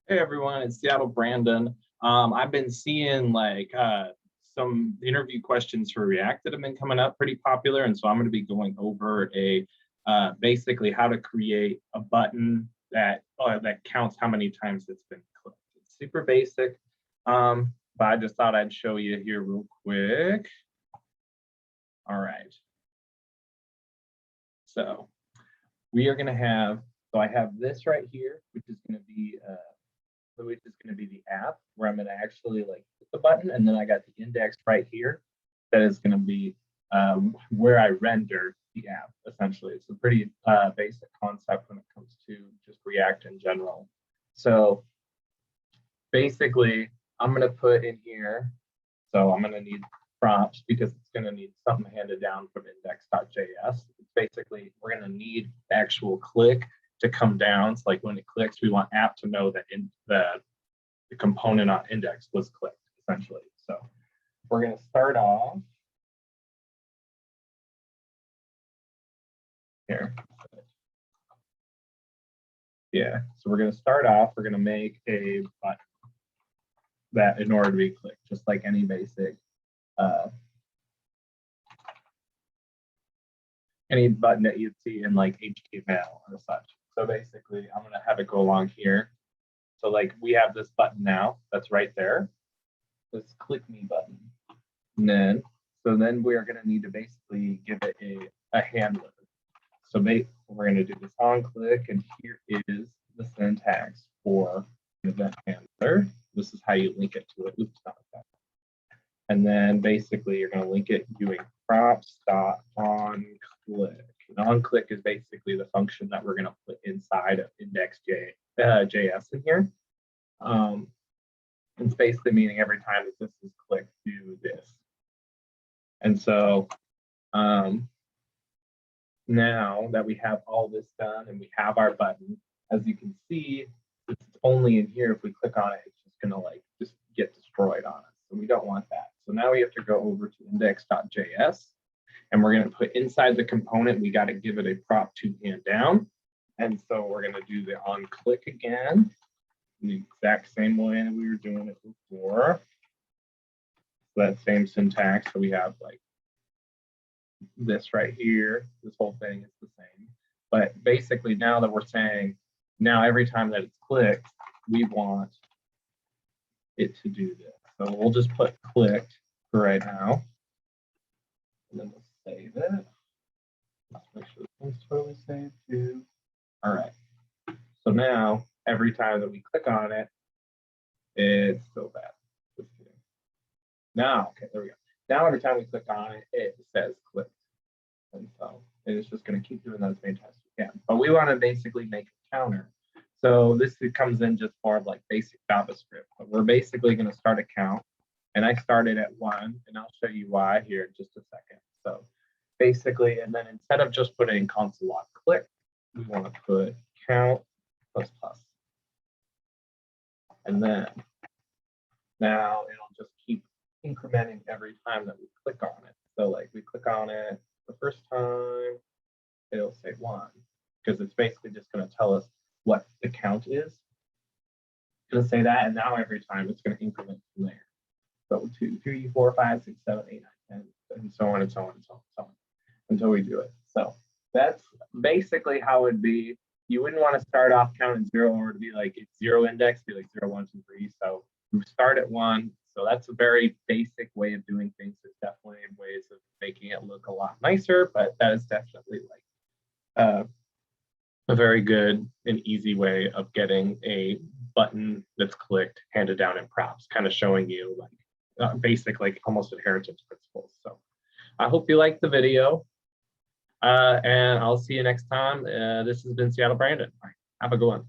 Hey everyone, it's Seattle Brandon. I've been seeing some interview questions for React that have been coming up pretty popular, and so I'm going to be going over a basically how to create a button that counts how many times it's been clicked. It's super basic, but I just thought I'd show you here real quick. All right, so we are going to have. So I have this right here, which is going to be the app where I'm going to actually like hit the button, and then I got the index right here that is going to be where I render the app. Essentially, it's a pretty basic concept when it comes to just React in general. So basically, I'm going to put in here. So I'm going to need prompts because it's going to need something handed down from index.js. It's basically, we're going to need the actual click to come down. So like when it clicks, we want app to know that the component on index was clicked, essentially. So we're going to start off here. Yeah, so we're going to start off, we're going to make a button that in order to be clicked, just like any basic any button that you'd see in like HTML or such. So basically, I'm going to have it go along here. So like we have this button now that's right there, this click me button. And then we are going to need to basically give it a handler. So we're going to do this on click, and here is the syntax for an event handler. This is how you link it to it. Oops, not like that. And then basically you're going to link it doing props.onClick. And onClick is basically the function that we're going to put inside of index.js in here. It's basically meaning every time that this is clicked, do this. And so now that we have all this done and we have our button, as you can see, it's only in here. If we click on it, it's just going to like just get destroyed on us. So we don't want that. So now we have to go over to index.js, and we're going to put inside the component, we got to give it a prop to hand down. And so we're going to do the on click again, the exact same way that we were doing it before. So that same syntax. So we have like this right here, this whole thing is the same. But basically now that we're saying, now every time that it's clicked, we want it to do this. So we'll just put clicked for right now. And then we'll save it. Let's make sure this one's totally saved too. All right. So now every time that we click on it, it's so bad. Just kidding. Now, okay, there we go. Now every time we click on it, it says clicked. And so it's just going to keep doing that as many times as we can. But we want to basically make a counter. So this comes in just more of like basic JavaScript. But we're basically going to start a count. And I started at 1, and I'll show you why here in just a second. So basically, and then instead of just putting console.click, we want to put count plus plus. And then now it'll just keep incrementing every time that we click on it. So like we click on it the first time, it'll say 1, because it's basically just going to tell us what the count is. It's going to say that, and now every time it's going to increment from there. So 2, 3, 4, 5, 6, 7, 8, 9, 10, and so on and so on and so on and so on until we do it. So that's basically how it'd be. You wouldn't want to start off counting 0 or to be like it's 0 index, be like 0, 1, 2, 3. So we start at 1. So that's a very basic way of doing things. There's definitely ways of making it look a lot nicer, but that is definitely like a very good and easy way of getting a button that's clicked handed down in props, kind of showing you like basic, like almost inheritance principles. So I hope you liked the video, and I'll see you next time. This has been Seattle Brandon. All right, have a good one.